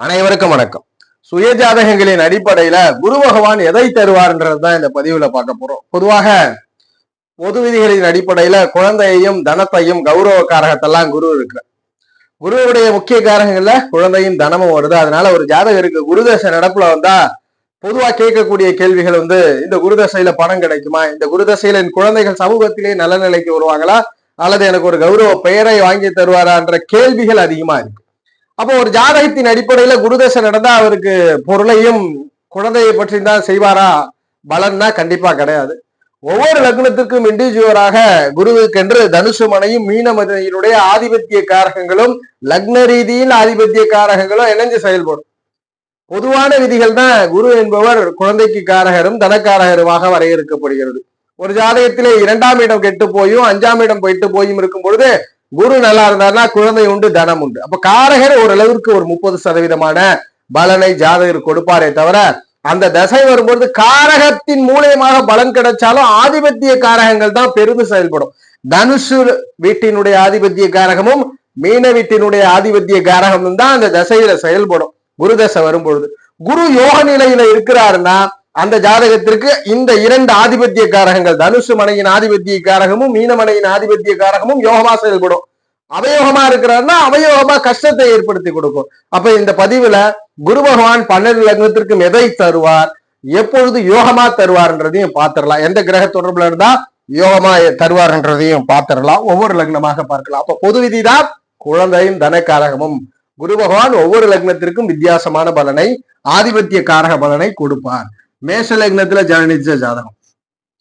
அனைவருக்கும் வணக்கம். சுயஜாதகங்களின் அடிப்படையில குரு பகவான் எதை தருவார்ன்றதுதான் இந்த பதிவுல பார்க்க போறோம். பொதுவாக பொது விதிகளின் அடிப்படையில குழந்தையையும் தனத்தையும் கௌரவ காரகத்தெல்லாம் குரு இருக்கு. குருவுடைய முக்கிய காரகங்கள்ல குழந்தையும் தனமும் வருது. அதனால ஒரு ஜாதகருக்கு குருதசை நடப்புல வந்தா பொதுவா கேட்கக்கூடிய கேள்விகள் இந்த குருதசையில பணம் கிடைக்குமா, இந்த குருதசையில என் குழந்தைகள் சமூகத்திலே நல்ல நிலைக்கு வருவாங்களா, அல்லது எனக்கு ஒரு கௌரவ பெயரை வாங்கி தருவாரான்ற கேள்விகள் அதிகமா இருக்கு. அப்போ ஒரு ஜாதகத்தின் அடிப்படையில குருதசை நடந்தா அவருக்கு பொருளையும் குழந்தையை பற்றி தான் செய்வாரா பலன்னா கண்டிப்பா கிடையாது. ஒவ்வொரு லக்னத்திற்கும் இண்டிவிஜுவலாக குருவுக்கென்று தனுசு மனையும் மீன மனையினுடைய ஆதிபத்திய காரகங்களும் லக்ன ரீதியில் ஆதிபத்திய காரகங்களும் இணைஞ்சு செயல்படும். பொதுவான விதிகள் தான் குரு என்பவர் குழந்தைக்கு காரகரும் தனக்காரகருமாக வரையறுக்கப்படுகிறது. ஒரு ஜாதகத்திலே 2ஆம் இடம் கெட்டு போயும் 5ஆம் இடம் போயிட்டு போயும் இருக்கும் பொழுது குரு நல்லா இருந்தாருன்னா குழந்தை உண்டு, தனம் உண்டு. அப்ப காரகர் ஓரளவிற்கு ஒரு 30% பலனை ஜாதகர் கொடுப்பாரே தவிர அந்த தசை வரும்பொழுது காரகத்தின் மூலியமாக பலன் கிடைச்சாலும் ஆதிபத்திய காரகங்கள் தான் பெரிது செயல்படும். தனுசு வீட்டினுடைய ஆதிபத்திய காரகமும் மீன வீட்டினுடைய ஆதிபத்திய காரகமும் தான் அந்த தசையில செயல்படும். குரு தசை வரும்பொழுது குரு யோக நிலையில இருக்கிறாருன்னா அந்த ஜாதகத்திற்கு இந்த 2 ஆதிபத்திய காரகங்கள் தனுசு மனையின் ஆதிபத்திய காரகமும் மீனமனையின் ஆதிபத்திய காரகமும் யோகமா செயல்படும். அவயோகமா இருக்கிறாருன்னா அவயோகமா கஷ்டத்தை ஏற்படுத்தி கொடுக்கும். அப்ப இந்த பதிவுல குரு பகவான் 12 லக்னத்திற்கும் எதை தருவார், எப்பொழுது யோகமா தருவார்ன்றதையும் பார்த்திடலாம். எந்த கிரக தொடர்புல இருந்தா யோகமா தருவார்ன்றதையும் பார்த்திடலாம். ஒவ்வொரு லக்னமாக பார்க்கலாம். அப்ப பொது விதிதான் குழந்தையும் தனக்காரகமும். குரு பகவான் ஒவ்வொரு லக்னத்திற்கும் வித்தியாசமான பலனை ஆதிபத்திய காரக பலனை கொடுப்பார். மேஷ லக்னத்துல ஜனனிச்ச ஜாதகம்.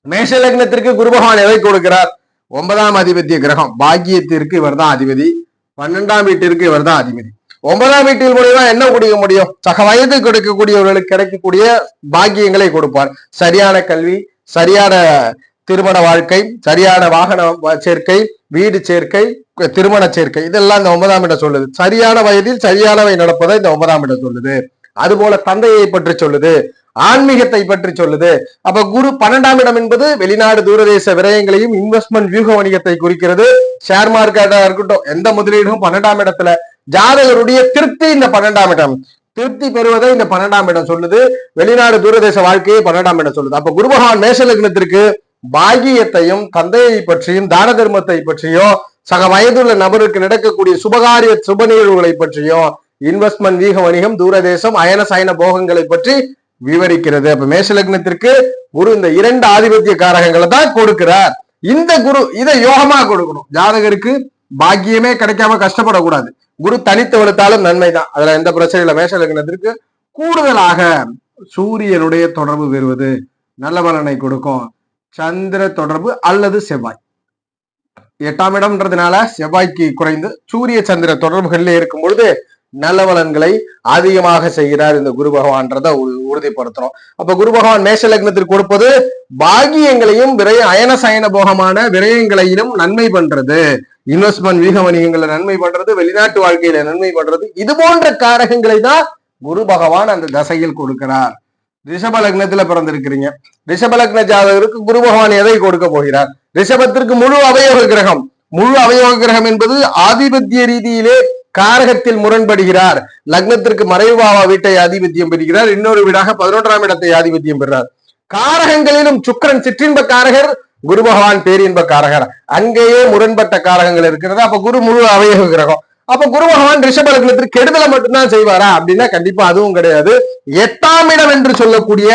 மேஷ லக்னத்திற்கு குரு பகவான் எதை கொடுக்கிறார்? 9ஆம் அதிபத்திய கிரகம். பாக்கியத்திற்கு இவர் தான் அதிபதி, 12ஆம் வீட்டிற்கு இவர் தான் அதிபதி. 9ஆம் வீட்டில் மூலியமா என்ன கொடுக்க முடியும்? சக வயது கொடுக்கக்கூடியவர்களுக்கு கிடைக்கக்கூடிய பாக்கியங்களை கொடுப்பார். சரியான கல்வி, சரியான திருமண வாழ்க்கை, சரியான வாகன சேர்க்கை, வீடு சேர்க்கை, திருமண சேர்க்கை, இதெல்லாம் இந்த 9ஆம் இடம் சொல்லுது. சரியான வயதில் சரியானவை நடப்பதை இந்த 9ஆம் இடம் சொல்லுது. அதுபோல தந்தையை பற்றி சொல்லுது, ஆன்மீகத்தை பற்றி சொல்லுது. அப்ப குரு 12ஆம் இடம் என்பது வெளிநாடு தூரதேச விரயங்களையும் இன்வெஸ்ட்மெண்ட் வியூக வணிகத்தை குறிக்கிறது. ஷேர் மார்க்கெட்டா இருக்கட்டும், எந்த முதலீடும் 12ஆம் இடத்துல. ஜாதகருடைய திருப்தி இந்த 12ஆம் இடம், திருப்தி பெறுவதை இந்த 12ஆம் இடம் சொல்லுது. வெளிநாடு தூரதேச வாழ்க்கையை 12ஆம் இடம் சொல்லுது. அப்ப குரு பகவான் மேஷ லக்னத்திற்கு பாகியத்தையும் தந்தையை பற்றியும் தான தர்மத்தை பற்றியும் சக வயதுள்ள நபருக்கு நடக்கக்கூடிய சுபகாரிய சுப நிகழ்வுகளை பற்றியும் இன்வெஸ்ட்மெண்ட் வீக வணிகம் தூரதேசம் அயன சயன போகங்களை பற்றி விவரிக்கிறது. அப்ப மேஷ லக்னத்திற்கு குரு இந்த 2 ஆதிபத்திய காரகங்களை தான் கொடுக்கிறார். இந்த குரு இதை யோகமா கொடுக்கணும். ஜாதகருக்கு பாக்கியமே கிடைக்காம கஷ்டப்படக்கூடாது. குரு தனித்து வளர்த்தாலும் நன்மைதான், அதுல எந்த பிரச்சனை இல்லை. மேஷ லக்னத்திற்கு கூடுதலாக சூரியனுடைய தொடர்பு பெறுவது நல்ல பலனை கொடுக்கும். சந்திர தொடர்பு அல்லது செவ்வாய், 8ஆம் இடம்ன்றதுனால செவ்வாய்க்கு குறைந்து சூரிய சந்திர தொடர்புகளில் இருக்கும் பொழுது நல்ல பலன்களை அதிகமாக செய்கிறார் இந்த குரு பகவான்றத உறுதிப்படுத்துறோம். அப்ப குரு பகவான் மேஷ லக்னத்திற்கு கொடுப்பது பாகியங்களையும் அயன சயன போகமான விரயங்களையும் நன்மை பண்றது, இன்வெஸ்ட்மெண்ட் வீக வணிகங்களை நன்மை பண்றது, வெளிநாட்டு வாழ்க்கையில நன்மை பண்றது, இது போன்ற காரகங்களை தான் குரு பகவான் அந்த தசையில் கொடுக்கிறார். ரிஷப லக்னத்துல பிறந்திருக்கிறீங்க. ரிஷப லக்ன ஜாதகருக்கு குரு பகவான் எதை கொடுக்க போகிறார்? ரிஷபத்திற்கு முழு அவயோக கிரகம். முழு அவயோக கிரகம் என்பது ஆதிபத்திய ரீதியிலே காரகத்தில் முரண்படுகிறார். லக்னத்திற்கு மறைவாவா வீட்டை ஆதிபத்தியம் பெறுகிறார், இன்னொரு வீடாக 11ஆம் இடத்தை ஆதிபத்தியம் பெறுகிறார். காரகங்களிலும் சுக்கிரன் சிற்றின்ப காரகர், குரு பகவான் பேரின்ப காரகர். அங்கேயே முரண்பட்ட காரகங்கள் இருக்கிறது. அப்ப குரு முழு அவயோக கிரகம். அப்ப குரு பகவான் ரிஷப லக்னத்திற்கு கெடுதலை மட்டும்தான் செய்வாரா அப்படின்னா கண்டிப்பா அதுவும் கிடையாது. 8ஆம் இடம் என்று சொல்லக்கூடிய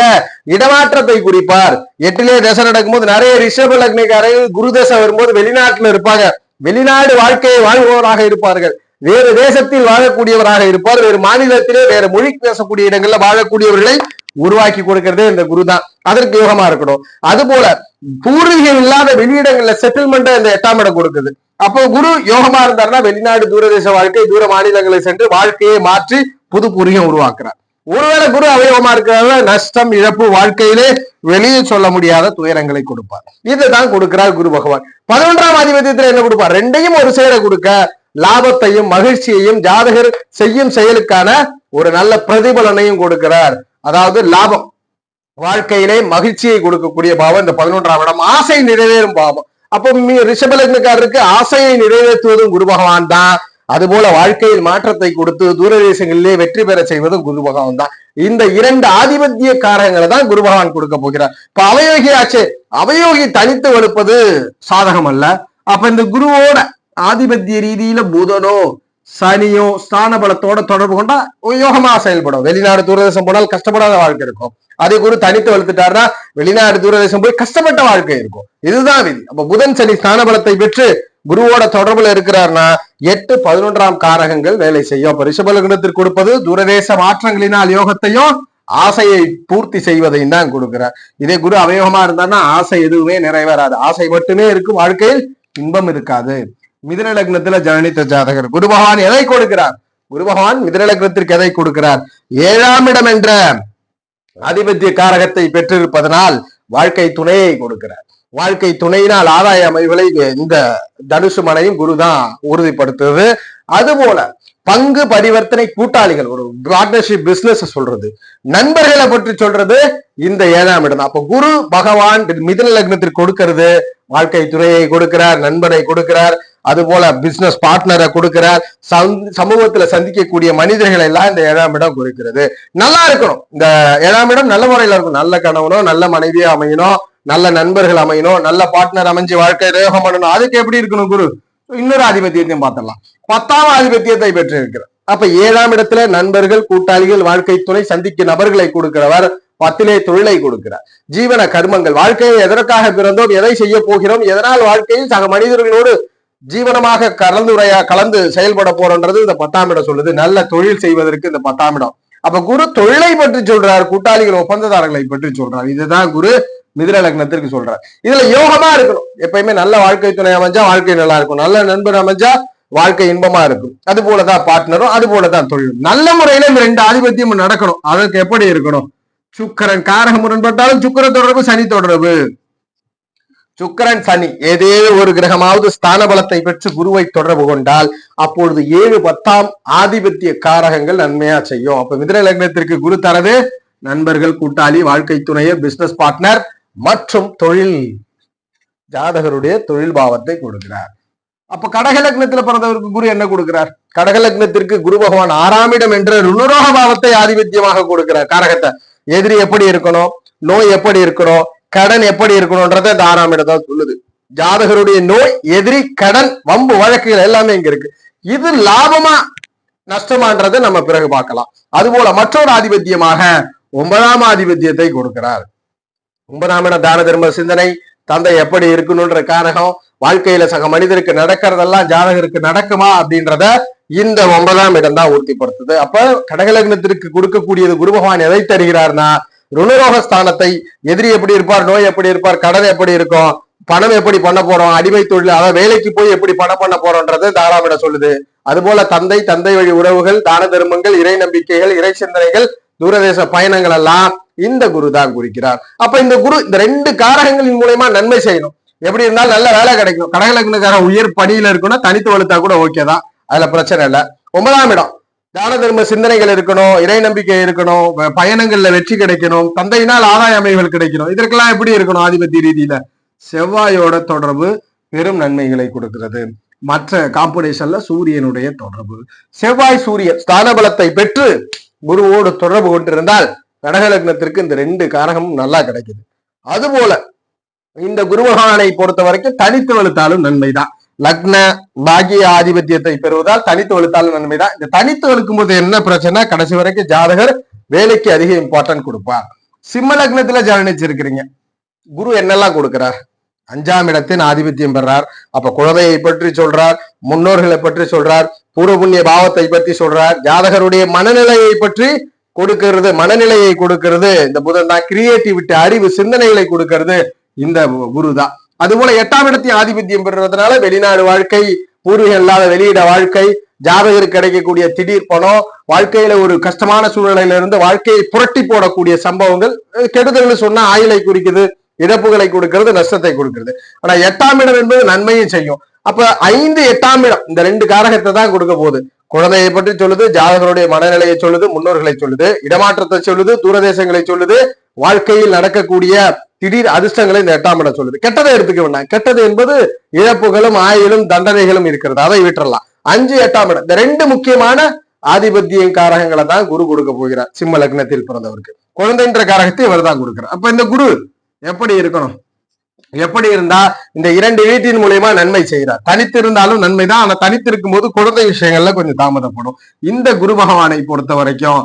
இடமாற்றத்தை குறிப்பார். 8லே தசை நடக்கும்போது நிறைய ரிஷப லக்னக்காரர்கள் குரு தசை வரும்போது வெளிநாட்டுல இருப்பாங்க. வெளிநாடு வாழ்க்கையை வாழ்பவராக இருப்பார்கள், வேறு தேசத்தில் வாழக்கூடியவராக இருப்பார், வேறு மாநிலத்திலே வேறு மொழி பேசக்கூடிய இடங்கள்ல வாழக்கூடியவர்களை உருவாக்கி கொடுக்கிறதே இந்த குரு தான். அதற்கு யோகமா இருக்கணும். அது போல பூர்வீகம் இல்லாத வெளியிடங்கள்ல செட்டில்மெண்ட் இந்த 8ஆம் இடம் கொடுக்குது. அப்போ குரு யோகமா இருந்தாருன்னா வெளிநாடு தூரதேச வாழ்க்கை, தூர மாநிலங்களை சென்று வாழ்க்கையை மாற்றி புது பூர்வீகம் உருவாக்குறார். ஒருவேளை குரு அவயோகமா இருக்கிறாங்க, நஷ்டம் இழப்பு வாழ்க்கையிலே வெளியே சொல்ல முடியாத துயரங்களை கொடுப்பார். இதுதான் கொடுக்கிறார் குரு பகவான். 11ஆம் ஆதிபத்தியத்துல என்ன கொடுப்பார்? 2ஐயும் ஒரு சேர கொடுக்க லாபத்தையும் மகிழ்ச்சியையும் ஜாதகர் செய்யும் செயலுக்கான ஒரு நல்ல பிரதிபலனையும் கொடுக்கிறார். அதாவது லாபம், வாழ்க்கையிலே மகிழ்ச்சியை கொடுக்கக்கூடிய பாவம் இந்த 11ஆம் இடம். ஆசை நிறைவேறும் பாவம். அப்போ ரிஷப லக்னக்காரருக்கு ஆசையை நிறைவேற்றுவதும் குரு பகவான் தான். அதுபோல வாழ்க்கையில் மாற்றத்தை கொடுத்து தூரதேசங்களிலே வெற்றி பெற செய்வதும் குரு பகவான் தான். இந்த 2 ஆதிபத்திய காரகங்களை தான் குரு பகவான் கொடுக்க போகிறார். இப்ப அவயோகி ஆச்சு, அவயோகி தனித்து வலுப்பது சாதகம் அல்ல. அப்ப இந்த குருவோட ஆதிபத்திய ரீதியில புதனோ சனியோ ஸ்தான பலத்தோட தொடர்பு கொண்டா யோகமா செயல்படும். வெளிநாடு தூரதேசம் போனால் கஷ்டப்படாத வாழ்க்கை இருக்கும். அதே குரு தனித்து வளர்த்துட்டாருன்னா வெளிநாடு தூரதேசம் போய் கஷ்டப்பட்ட வாழ்க்கை இருக்கும். இதுதான் விதி. அப்ப புதன் சனி ஸ்தான பலத்தை பெற்று குருவோட தொடர்புல இருக்கிறார்னா 8, 11ஆம் காரகங்கள் வேலை செய்யும். அப்ப ரிஷப லக்னத்திற்கு கொடுப்பது தூரதேச மாற்றங்களினால் யோகத்தையும் ஆசையை பூர்த்தி செய்வதையும் தான் கொடுக்கிறார். இதே குரு அவயோகமா இருந்தாருன்னா ஆசை எதுவுமே நிறைவேறாது. ஆசை மட்டுமே இருக்கும், வாழ்க்கையில் இன்பம் இருக்காது. மிதுன லக்னத்துல ஜனனித்த ஜாதகர் குரு பகவான் எதை கொடுக்கிறார்? குரு பகவான் மிதுன லக்னத்திற்கு எதை கொடுக்கிறார்? 7ஆம் இடம் என்ற ஆதிபத்திய காரகத்தை பெற்றிருப்பதனால் வாழ்க்கை துணையை கொடுக்கிறார். வாழ்க்கை துணையினால் ஆதாய அமைவுகளை இந்த தனுசு மனையும் குருதான் உறுதிப்படுத்துறது. அதுபோல பங்கு பரிவர்த்தனை கூட்டாளிகள், ஒரு பார்ட்னர்ஷிப் பிசினஸ் சொல்றது, நண்பர்களை பற்றி சொல்றது இந்த 7ஆம் இடம். அப்ப குரு பகவான் மிதுன லக்னத்திற்கு கொடுக்கிறது வாழ்க்கை துணையை கொடுக்கிறார், நண்பனை கொடுக்கிறார், அதுபோல பிசினஸ் பார்ட்னரை கொடுக்கிறார். சமூகத்துல சந்திக்கக்கூடிய மனிதர்கள் எல்லாம் இந்த 7ஆம் இடம் குறிக்கிறது. நல்லா இருக்கணும், இந்த 7ஆம் இடம் நல்ல முறையில இருக்கும். நல்ல கணவனோ நல்ல மனைவியோ அமையணும், நல்ல நண்பர்கள் அமையணும், நல்ல பார்ட்னர் அமைஞ்சு வாழ்க்கை யோகம் பண்ணணும். அதுக்கு எப்படி இருக்கணும்? குரு இன்னொரு ஆதிபத்தியத்தையும் பார்த்துடலாம். 10ஆம் ஆதிபத்தியத்தை பெற்று இருக்கிறார். அப்ப 7ஆம் இடத்துல நண்பர்கள், கூட்டாளிகள், வாழ்க்கை துணை, சந்திக்க நபர்களை கொடுக்கிறவர். 10லே தொழிலை கொடுக்கிறார். ஜீவன கர்மங்கள், வாழ்க்கையை எதற்காக பிறந்தோம், எதை செய்ய போகிறோம், எதனால் வாழ்க்கையில் சக மனிதர்களோடு ஜீவனமாக கலந்து செயல்பட போறோன்றது இந்த 10ஆம் இடம் சொல்லுது. நல்ல தொழில் செய்வதற்கு இந்த 10ஆம் இடம். அப்ப குரு தொழிலை பற்றி சொல்றார், கூட்டாளிகள் ஒப்பந்ததாரர்களை பற்றி சொல்றார். இதுதான் குரு மிதுன லக்னத்திற்கு சொல்றார். இதுல யோகமா இருக்கணும். எப்பயுமே நல்ல வாழ்க்கை துணை அமைஞ்சா வாழ்க்கை நல்லா இருக்கும், நல்ல நண்பர் அமைஞ்சா வாழ்க்கை இன்பமா இருக்கும். அது போலதான் பார்ட்னரும், அது போலதான் தொழிலும். நல்ல முறையில இந்த 2 ஆதிபத்தியம் நடக்கணும். அதற்கு எப்படி இருக்கணும்? சுக்கிரன் காரகம் முரண்பட்டாலும் சுக்கிர தொடர்பு, சனி தொடர்பு. சுக்கிரன் சனி ஏதேனும் ஒரு கிரகமாவது ஸ்தான பலத்தை பெற்று குருவை தொடர்பு கொண்டால் அப்பொழுது 7, 10ஆம் ஆதிபத்திய காரகங்கள் நன்மையா செய்யும். அப்ப மிதுன லக்னத்திற்கு குரு தரது நண்பர்கள், கூட்டாளி, வாழ்க்கை துணையர், பிசினஸ் பார்ட்னர் மற்றும் தொழில். ஜாதகருடைய தொழில் பாவத்தை கொடுக்கிறார். அப்ப கடக லக்னத்துல பிறந்தவருக்கு குரு என்ன கொடுக்கிறார்? கடக லக்னத்திற்கு குரு பகவான் 6ஆம் இடம் என்ற ருணரோக பாவத்தை ஆதிபத்தியமாக கொடுக்கிறார். காரகத்தை எதிரி எப்படி இருக்கணும், நோய் எப்படி இருக்கணும், கடன் எப்படி இருக்கணும்ன்றத இந்த 6ஆம் இடம் தான் சொல்லுது. ஜாதகருடைய நோய், எதிரி, கடன், வம்பு வழக்குகள் எல்லாமே இங்க இருக்கு. இது லாபமா நஷ்டமான்றதை நம்ம பிறகு பார்க்கலாம். அதுபோல மற்றொரு ஆதிபத்தியமாக 9ஆம் ஆதிபத்தியத்தை கொடுக்கிறார். 9ஆம் இடம் தான தர்ம சிந்தனை, தந்தை எப்படி இருக்கணும்ன்ற காரகம், வாழ்க்கையில சக மனிதருக்கு நடக்கிறதெல்லாம் ஜாதகருக்கு நடக்குமா அப்படின்றத இந்த 9ஆம் இடம் தான் உறுதிப்படுத்துது. அப்ப கடகலக்னத்திற்கு கொடுக்கக்கூடியது குரு பகவான் எதை தருகிறார்னா ருணரோக ஸ்தானத்தை. எதிரி எப்படி இருப்பார், நோய் எப்படி இருப்பார், கடன் எப்படி இருக்கும், பணம் எப்படி பண்ண போறோம், அடிமை தொழில், அதாவது வேலைக்கு போய் எப்படி பணம் பண்ண போறோம்ன்றது 6ஆம் இடம் சொல்லுது. அதுபோல தந்தை, தந்தை வழி உறவுகள், தான தர்மங்கள், இறை நம்பிக்கைகள், இறை சிந்தனைகள், தூரதேச பயணங்கள் எல்லாம் இந்த குரு தான் குறிக்கிறார். அப்ப இந்த குரு இந்த 2 காரகங்களின் மூலமா நன்மை செய்யணும். எப்படி இருந்தாலும் நல்ல வேலை கிடைக்கும். கடகலக்னக்காரன் உயர் பணியில இருக்கணும், தனித்து வலுத்தா கூட ஓகே தான், அதுல பிரச்சனை இல்லை. 9ஆம் இடம் தான தர்ம சிந்தனைகள் இருக்கணும், இறை நம்பிக்கை இருக்கணும், பயணங்கள்ல வெற்றி கிடைக்கணும், தந்தையினால் ஆதாய அமைவுகள் கிடைக்கணும். இதற்கெல்லாம் எப்படி இருக்கணும்? ஆதிபத்திய ரீதியில செவ்வாயோட தொடர்பு பெரும் நன்மைகளை கொடுக்கிறது. மற்ற காம்பினேஷன்ல சூரியனுடைய தொடர்பு, செவ்வாய் சூரியன் ஸ்தான பலத்தை பெற்று குருவோடு தொடர்பு கொண்டிருந்தால் கடகலக்னத்திற்கு இந்த 2 காரகமும் நல்லா கிடைக்குது. அதுபோல இந்த குரு பகவானை பொறுத்த வரைக்கும் தனித்து வலுத்தாலும் நன்மைதான். லக்ன பாகிய ஆதிபத்தியத்தை பெறுவதால் தனித்து வலுத்தாலும் நன்மைதான். இந்த தனித்து வலுக்கும் போது என்ன பிரச்சனை, கடைசி வரைக்கும் ஜாதகர் வேலைக்கு அதிக இம்பார்ட்டன்ட் கொடுப்பார். சிம்ம லக்னத்துல ஜனனிச்சிருக்கிறீங்க, குரு என்னெல்லாம் கொடுக்கிறார்? 5ஆம் இடத்தின் ஆதிபத்தியம் பெறார். அப்ப குழந்தையை பற்றி சொல்றார், முன்னோர்களை பற்றி சொல்றார், பூர்வ புண்ணிய பாவத்தை பற்றி சொல்றார், ஜாதகருடைய மனநிலையை பற்றி கொடுக்கிறது, மனநிலையை கொடுக்கிறது இந்த புதன் தான். கிரியேட்டிவிட்டி, அறிவு, சிந்தனைகளை கொடுக்கிறது இந்த குரு தான். அதுபோல 8ஆம் இடத்தின் ஆதிபத்தியம் பெறுறதுனால வெளிநாடு வாழ்க்கை, பூர்வீகம் இல்லாத வெளியிட வாழ்க்கை, ஜாதகருக்கு கிடைக்கக்கூடிய திடீர் பணம், வாழ்க்கையில ஒரு கஷ்டமான சூழ்நிலையில இருந்து வாழ்க்கையை புரட்டி போடக்கூடிய சம்பவங்கள், கெடுதல்னு சொன்னா ஆயுளை குறிக்குது, இழப்புகளை கொடுக்கிறது, நஷ்டத்தை கொடுக்கிறது. ஆனா 8ஆம் இடம் என்பது நன்மையும் செய்யும். அப்ப 5, 8ஆம் இடம் இந்த 2 காரகத்தை தான் கொடுக்க போகுது. குழந்தையை பற்றி சொல்லுது, ஜாதகருடைய மனநிலையை சொல்லுது, முன்னோர்களை சொல்லுது, இடமாற்றத்தை சொல்லுது, தூரதேசங்களை சொல்லுது, வாழ்க்கையில் நடக்கக்கூடிய திடீர் அதிர்ஷ்டங்களை இந்த 8ஆம் இடம் சொல்லுது. கெட்டதை எடுத்துக்க வேண்டாம். கெட்டது என்பது இழப்புகளும் ஆயுளும் தண்டனைகளும் இருக்கிறது, அதை விட்டுறலாம். 5 8ஆம் இடம். இந்த 2 முக்கியமான ஆதிபத்திய காரகங்களை தான் குரு கொடுக்க போகிறார் சிம்ம லக்னத்தில் பிறந்தவருக்கு. குழந்தைன்ற காரகத்தை இவர் தான் கொடுக்கிறார். அப்ப இந்த குரு எப்படி இருக்கணும்? எப்படி இருந்தா இந்த 2 வீட்டின் மூலியமா நன்மை செய்கிறார். தனித்து இருந்தாலும் நன்மைதான். ஆனா தனித்து இருக்கும் போது குழந்தை விஷயங்கள்ல கொஞ்சம் தாமதப்படும். இந்த குரு பகவானை பொறுத்த வரைக்கும்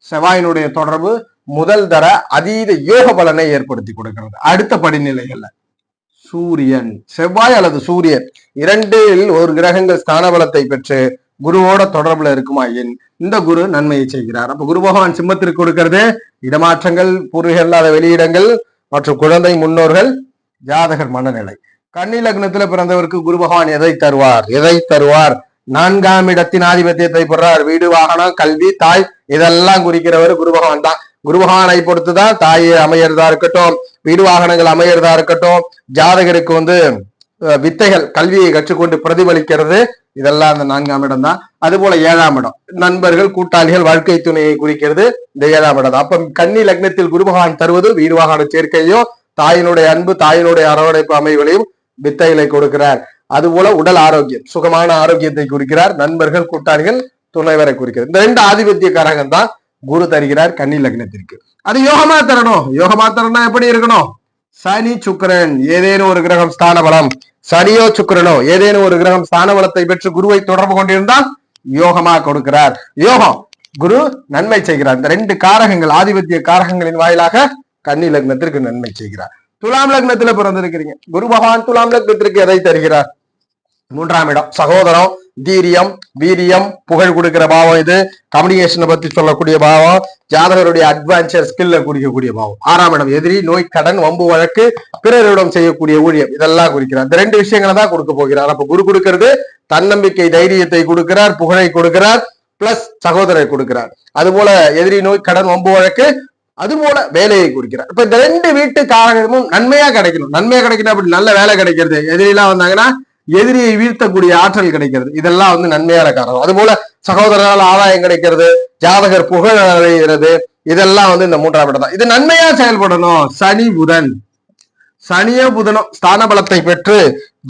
செவ்வாயினுடைய தொடர்பு முதல் தர அதீத யோக பலனை ஏற்படுத்தி கொடுக்கிறது. அடுத்த படிநிலைகள்ல சூரியன், செவ்வாய் அல்லது சூரியன் 2ல் ஒரு கிரகங்கள் ஸ்தான பலத்தை பெற்று குருவோட தொடர்புல இருக்குமாயின் இந்த குரு நன்மையை செய்கிறார். அப்ப குரு பகவான் சிம்மத்திற்கு கொடுக்கிறது இடமாற்றங்கள், பூர்வீக இல்லாத வெளியிடங்கள் மற்றும் குழந்தை, முன்னோர்கள், ஜாதகர் மனநிலை. கன்னி லக்னத்துல பிறந்தவருக்கு குரு பகவான் எதை தருவார்? 4ஆம் இடத்தின் ஆதிபத்தியத்தை பெறார். வீடு, வாகனம், கல்வி, தாய் இதெல்லாம் குறிக்கிறவர் குரு பகவான் தான். குரு பகவானை பொறுத்துதான் தாயை அமையறதா இருக்கட்டும், வீடு வாகனங்கள் அமையறதா இருக்கட்டும், ஜாதகருக்கு வித்தைகள் கல்வியை கற்றுக்கொண்டு பிரதிபலிக்கிறது, இதெல்லாம் அந்த 4ஆம் இடம் தான். அது போல 7ஆம் இடம் நண்பர்கள், கூட்டாளிகள், வாழ்க்கை துணையை குறிக்கிறது இந்த 7ஆம் இடம் தான். அப்ப கன்னி லக்னத்தில் குரு பகவான் தருவது வீடு வாகன சேர்க்கையும், தாயினுடைய அன்பு, தாயினுடைய அரவணைப்பு அமைவுகளையும் வித்தைகளை கொடுக்கிறார். அதுபோல உடல் ஆரோக்கியம், சுகமான ஆரோக்கியத்தை குறிக்கிறார். நண்பர்கள், கூட்டாளிகள், துணைவரை குறிக்கிறது. இந்த 2 ஆதிபத்திய காரகம் தான் குரு தருகிறார் கன்னி லக்னத்திற்கு. அது யோகமா தரணும். எப்படி இருக்கணும்? சனி, சுக்கிரன் ஏதேனும் ஒரு கிரகம் ஸ்தான பலம், சனியோ சுக்கிரனோ ஏதேனும் ஒரு கிரகம் ஸ்தான பலத்தை பெற்று குருவை தொடர்பு கொண்டிருந்தால் யோகமா கொடுக்கிறார். யோகம் குரு நன்மை செய்கிறார். இந்த 2 காரகங்கள் ஆதிபத்திய காரகங்களின் வாயிலாக கன்னி லக்னத்திற்கு நன்மை செய்கிறார். துலாம் லக்னத்துல பிறந்திருக்கிறீங்க. குரு பகவான் துலாம் லக்னத்திற்கு எதை தருகிறார்? 3ஆம் இடம் சகோதரம், தீரியம், வீரியம், புகழ் கொடுக்கிற பாவம். இது கம்யூனிகேஷனை பத்தி சொல்லக்கூடிய பாவம், ஜாதகருடைய அட்வான்ச்சர் ஸ்கில்ல குறிக்கக்கூடிய பாவம். 6ஆம் இடம் எதிரி, நோய், கடன், வம்பு வழக்கு, பிறரிடம் செய்யக்கூடிய ஊழியம், இதெல்லாம் குறிக்கிறார். இந்த 2 விஷயங்களை தான் கொடுக்க போகிறார். அப்ப குரு கொடுக்கிறது தன்னம்பிக்கை, தைரியத்தை கொடுக்கிறார், புகழை கொடுக்கிறார், பிளஸ் சகோதரரை கொடுக்கிறார். அதுபோல எதிரி, நோய், கடன், வம்பு வழக்கு, அதுபோல வேலையை குறிக்கிறார். இப்ப இந்த 2 வீட்டு காரகமும் நன்மையா கிடைக்கணும். அப்படி நல்ல வேலை கிடைக்கிறது, எதிரிலாம் வந்தாங்கன்னா எதிரியை வீழ்த்தக்கூடிய ஆற்றல் கிடைக்கிறது, இதெல்லாம் நன்மையான காரணம். அதுபோல சகோதரரால் ஆதாயம் கிடைக்கிறது, ஜாதகர் புகழ் அடைகிறது, இதெல்லாம் இந்த 3ஆம் இடம் தான். இது நன்மையா செயல்படணும். சனியோ புதனோ ஸ்தான பலத்தை பெற்று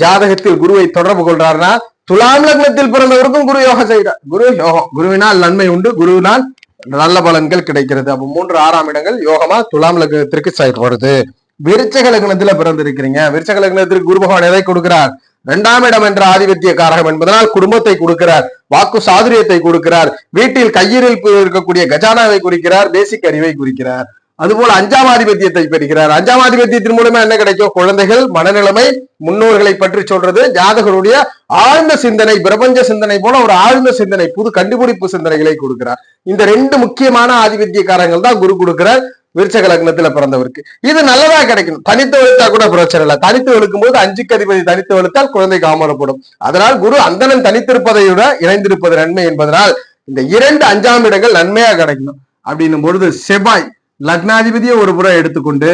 ஜாதகத்தில் குருவை தொடர்பு கொள்றாருன்னா துலாம் லக்னத்தில் பிறந்தவருக்கும் குரு யோகம் செய்கிறார். குரு யோகம், குருவினால் நன்மை உண்டு, குருவினால் நல்ல பலன்கள் கிடைக்கிறது. அப்ப 3 6ஆம் இடங்கள் யோகமா துலாம் லக்னத்திற்கு செயல்படுது. விருச்சக லக்னத்துல பிறந்திருக்கிறீங்க. விருச்சக லக்னத்திற்கு குரு பகவான் எதை கொடுக்கிறார்? 2ஆம் இடம் என்ற ஆதிபத்திய காரகம் என்பதனால் குடும்பத்தை கொடுக்கிறார், வாக்கு சாதுரியத்தை கொடுக்கிறார், வீட்டில் கையிருப்பு இருக்கக்கூடிய கஜானாவை குறிக்கிறார், பேசிக் அறிவை குறிக்கிறார். அதுபோல 5ஆம் ஆதிபத்தியத்தை பெறுகிறார். 5ஆம் ஆதிபத்தியத்தின் மூலமா என்ன கிடைக்கும்? குழந்தைகள், மனநிலைமை, முன்னோர்களை பற்றி சொல்றது, ஜாதகருடைய ஆழ்ந்த சிந்தனை, பிரபஞ்ச சிந்தனை போல ஒரு ஆழ்ந்த சிந்தனை, புது கண்டுபிடிப்பு சிந்தனைகளை கொடுக்கிறார். இந்த 2 முக்கியமான ஆதிபத்திய காரங்கள் தான் குரு கொடுக்கிறார் விருச்சக லக்னத்துல பிறந்தவருக்கு. இது நல்லதா கிடைக்கணும். தனித்து வெளுத்தா கூட பிரச்சனை இல்லை. தனித்து வெளுக்கும் போது 5க்கு அதிபதி தனித்து வெளுத்தால் குழந்தைக்கு அவமானப்படும். அதனால் குரு அந்தணன் தனித்திருப்பதை விட இணைந்திருப்பது நன்மை என்பதனால் இந்த 2 5ஆம் இடங்கள் நன்மையா கிடைக்கணும். அப்படின்னும் பொழுது செவ்வாய் லக்னாதிபதியை ஒரு புறம் எடுத்துக்கொண்டு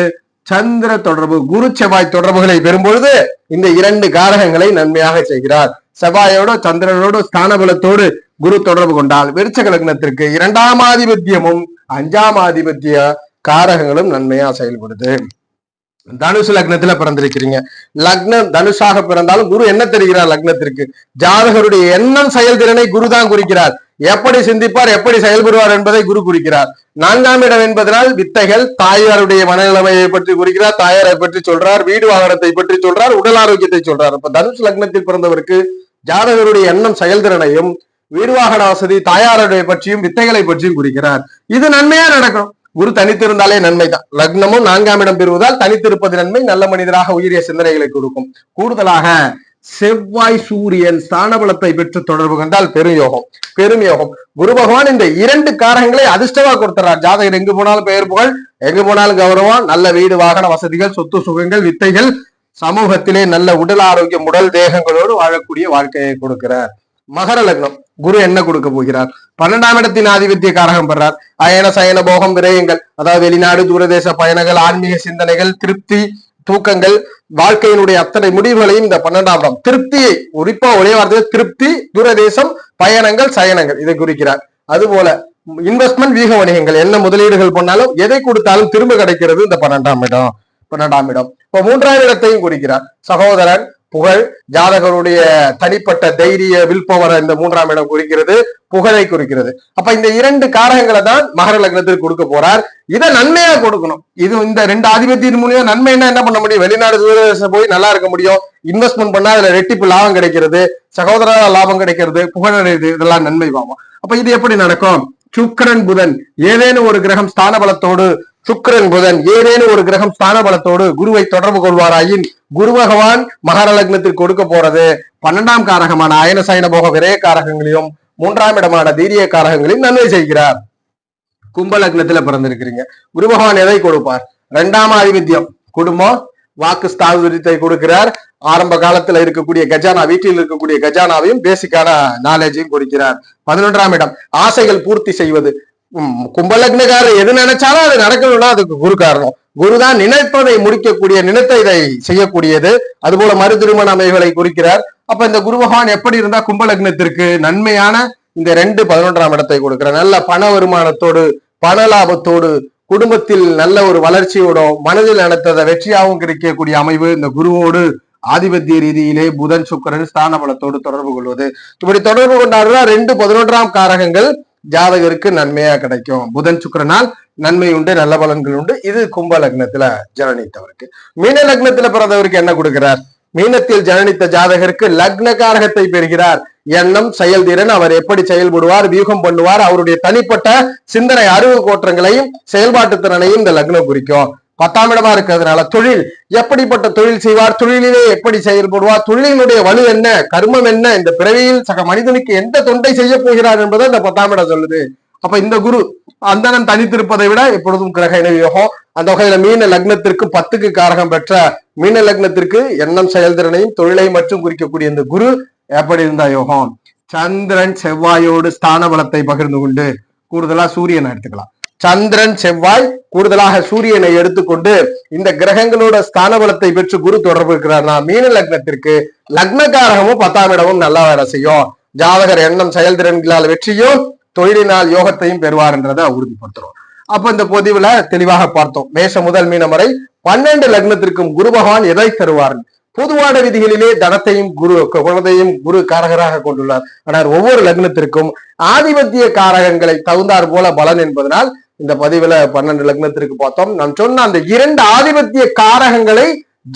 சந்திர தொடர்பு, குரு செவ்வாய் தொடர்புகளை பெறும்பொழுது இந்த 2 காரகங்களை நன்மையாக செய்கிறார். செவ்வாயோட சந்திரனோடு ஸ்தான பலத்தோடு குரு தொடர்பு கொண்டால் விருச்சக லக்னத்திற்கு 2ஆம் ஆதிபத்தியமும் 5ஆம் ஆதிபத்திய காரகங்களும் நன்மையா செயல்படுது. தனுசு லக்னத்துல பிறந்திருக்கிறீங்க. லக்னம் தனுஷாக பிறந்தாலும் குரு என்ன தெரிகிறார்? லக்னத்திற்கு ஜாதகருடைய எண்ணம், செயல்திறனை குரு தான் குறிக்கிறார். எப்படி சிந்திப்பார், எப்படி செயல்படுவார் என்பதை குரு குறிக்கிறார். 4ஆம் இடம் என்பதனால் வித்தைகள், தாயாருடைய மனநிலைமையை பற்றி குறிக்கிறார், தாயாரை பற்றி சொல்றார், வீடு வாகனத்தை பற்றி சொல்றார், உடல் ஆரோக்கியத்தை சொல்றார். அப்ப தனுசு லக்னத்தில் பிறந்தவருக்கு ஜாதகருடைய எண்ணம், செயல்திறனையும், வீடு வாகன வசதி, தாயாருடைய பற்றியும், வித்தைகளை பற்றியும் குறிக்கிறார். இது நன்மையா நடக்கும். குரு தனித்திருந்தாலே நன்மை தான். லக்னமும் 4ஆம் இடம் பெறுவதால் தனித்திருப்பது நன்மை, நல்ல மனிதராக உயரிய சிந்தனைகளை கொடுக்கும். கூடுதலாக செவ்வாய் சூரியன் ஸ்தான பலத்தை பெற்று தொடர்பு கொண்டால் பெரும் யோகம். குரு பகவான் இந்த 2 காரகங்களை அதிர்ஷ்டமா கொடுத்துறார். ஜாதகர் எங்கு போனாலும் பெயர் புகழ், எங்கு போனாலும் கௌரவம், நல்ல வீடு வாகன வசதிகள், சொத்து சுகங்கள், வித்தைகள், சமூகத்திலே நல்ல உடல் ஆரோக்கியம், உடல் தேகங்களோடு வாழக்கூடிய வாழ்க்கையை கொடுக்கிறார். மகர லக்னம் குரு என்ன கொடுக்க போகிறார்? 12ஆம் இடத்தின் ஆதிபத்திய காரகம் பெறார். அயன சயன போகம், விரயங்கள், அதாவது வெளிநாடு, தூரதேச பயணங்கள், ஆன்மீக சிந்தனைகள், திருப்தி, தூக்கங்கள், வாழ்க்கையினுடைய அத்தனை முடிவுகளையும் இந்த 12ஆம் இடம் திருப்தியை, குறிப்பா ஒரே வார்த்தை திருப்தி, தூரதேசம், பயணங்கள், சயனங்கள் இதை குறிக்கிறார். அதுபோல இன்வெஸ்ட்மெண்ட், வீக வணிகங்கள், என்ன முதலீடுகள் பண்ணாலும் எதை கொடுத்தாலும் திரும்ப கிடைக்கிறது இந்த 12ஆம் இடம். இப்ப 3ஆம் இடத்தையும் குறிக்கிறார். சகோதரன், புகழ், ஜாதகருடைய தனிப்பட்ட தைரிய வில்பவரை இந்த 3ஆம் இடம் குறிக்கிறது, புகழை குறிக்கிறது. அப்ப இந்த 2 காரகங்களை தான் மகர லக்னத்திற்கு கொடுக்க போறார். இதை நன்மையா கொடுக்கணும். இது இந்த 2 ஆதிபத்தியின் மூலியம் நன்மைன்னா என்ன பண்ண முடியும்? வெளிநாடு தூரதேசம் போய் நல்லா இருக்க முடியும், இன்வெஸ்ட்மெண்ட் பண்ணா அதுல ரெட்டிப்பு லாபம் கிடைக்கிறது, சகோதர லாபம் கிடைக்கிறது, புகழ் இதெல்லாம் நன்மை பாவம். அப்ப இது எப்படி நடக்கும்? சுக்கிரன் புதன் ஏதேனும் ஒரு கிரகம் ஸ்தான பலத்தோடு, சுக்கிரன் புதன் ஏதேனும் ஒரு கிரகம் ஸ்தான பலத்தோடு குருவை தொடர்பு கொள்வாராயின் குரு பகவான் மகர லக்னத்திற்கு கொடுக்க போறது 12ஆம் காரகமான அயன சயன போக விரய காரகங்களையும் 3ஆம் இடமான தீரிய காரகங்களையும் நன்மை செய்கிறார். கும்ப லக்னத்துல பிறந்திருக்கிறீங்க. குரு பகவான் எதை கொடுப்பார்? 2ஆம் ஆதிபத்தியம், குடும்பம், வாக்கு ஸ்தானத்தை கொடுக்கிறார். ஆரம்ப காலத்துல இருக்கக்கூடிய கஜானா, வீட்டில் இருக்கக்கூடிய கஜானாவையும் பேசிக்கான நாலேஜையும் கொடுக்கிறார். 11ஆம் இடம் ஆசைகள் பூர்த்தி செய்வது. கும்பலக்னக்காரர் எது நினைச்சாலும் அது நடக்கணும்னா அதுக்கு குரு காரணம். குருதான் நினைப்பதை முடிக்கக்கூடிய, நினைத்ததை செய்யக்கூடியது. அதுபோல மறு திருமண அமைகளை குறிக்கிறார். அப்ப இந்த குரு பகவான் எப்படி இருந்தா கும்பலக்னத்திற்கு நன்மையான இந்த 11ஆம் இடத்தை கொடுக்கிறார். நல்ல பண வருமானத்தோடு, பண லாபத்தோடு, குடும்பத்தில் நல்ல ஒரு வளர்ச்சியோட, மனதில் நினைத்ததை வெற்றியாகவும் கிடைக்கக்கூடிய அமைவு இந்த குருவோடு ஆதிபத்திய ரீதியிலே புதன் சுக்கிரன் ஸ்தான பலத்தோடு தொடர்பு கொள்வது. இப்படி தொடர்பு கொண்டாடுறா 11ஆம் காரகங்கள் ஜாதகருக்கு நன்மையா கிடைக்கும். புதன் சுக்கிரனால் நன்மை உண்டு, நல்ல பலன்கள் உண்டு. இது கும்ப லக்னத்துல ஜனனித்தவருக்கு. மீன லக்னத்துல பிறந்தவருக்கு என்ன கொடுக்கிறார்? மீனத்தில் ஜனனித்த ஜாதகருக்கு லக்ன காரகத்தை பெறுகிறார். எண்ணம், செயல்திறன், அவர் எப்படி செயல்படுவார், வியூகம் பண்ணுவார், அவருடைய தனிப்பட்ட சிந்தனை, அறிவு கோற்றங்களையும் செயல்பாட்டு திறனையும் இந்த லக்னம் குறிக்கும். 10ஆம் இடமா இருக்கிறதுனால தொழில், எப்படிப்பட்ட தொழில் செய்வார், தொழிலிலே எப்படி செயல்படுவார், தொழிலினுடைய வலு என்ன, கர்மம் என்ன, இந்த பிறவியில் சக மனிதனுக்கு எந்த தொண்டை செய்ய போகிறார் என்பதை இந்த 10ஆம் இடம் சொல்லுது. அப்ப இந்த குரு அந்தணன் தனித்திருப்பதை விட எப்பொழுதும் கிரக இணையோகம். அந்த வகையில மீன லக்னத்திற்கு 10க்கு காரகம் பெற்ற மீன லக்னத்திற்கு எண்ணம், செயல்திறனையும் தொழிலையும் மற்றும் குறிக்கக்கூடிய இந்த குரு எப்படி இருந்தா யோகம்? சந்திரன் செவ்வாயோடு ஸ்தான பலத்தை பகிர்ந்து கொண்டு, கூடுதலா சூரியனை எடுத்துக்கலாம். சந்திரன் செவ்வாய் கூடுதலாக சூரியனை எடுத்துக்கொண்டு இந்த கிரகங்களோட ஸ்தான பலத்தை பெற்று குரு தொடர்பு இருக்கிறார். மீன லக்னத்திற்கு லக்னக்காரகமும் 10ஆம் இடமும் நல்லா வேலை செய்யும். ஜாதகர் எண்ணம், செயல்திறன்களால் வெற்றியும் தொழிலினால் யோகத்தையும் பெறுவார் என்றதை உறுதிப்படுத்துறோம். அப்ப இந்த பதிவுல தெளிவாக பார்த்தோம். மேஷம் முதல் மீனம் வரை 12 லக்னத்திற்கும் குரு பகவான் எதை தருவார்? பொதுவான விதிகளிலே தனத்தையும் குழந்தையும் குரு காரகராக கொண்டுள்ளார். ஆனால் ஒவ்வொரு லக்னத்திற்கும் ஆதிபத்திய காரகங்களை தகுந்தார் போல பலன் என்பதனால் இந்த பதிவுல 12 லக்னத்திற்கு பார்த்தோம். நான் சொன்ன அந்த 2 ஆதிபத்திய காரகங்களை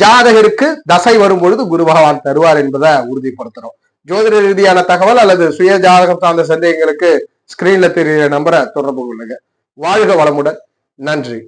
ஜாதகருக்கு தசை வரும்பொழுது குரு பகவான் தருவார் என்பதை உறுதிப்படுத்துறோம். ஜோதிட ரீதியான தகவல் அல்லது சுய ஜாதகம் சார்ந்த சந்தேகங்களுக்கு ஸ்கிரீன்ல தெரிகிற நம்பரை தொடர்பு கொள்ளுங்க. வாழ்க வளமுடன். நன்றி.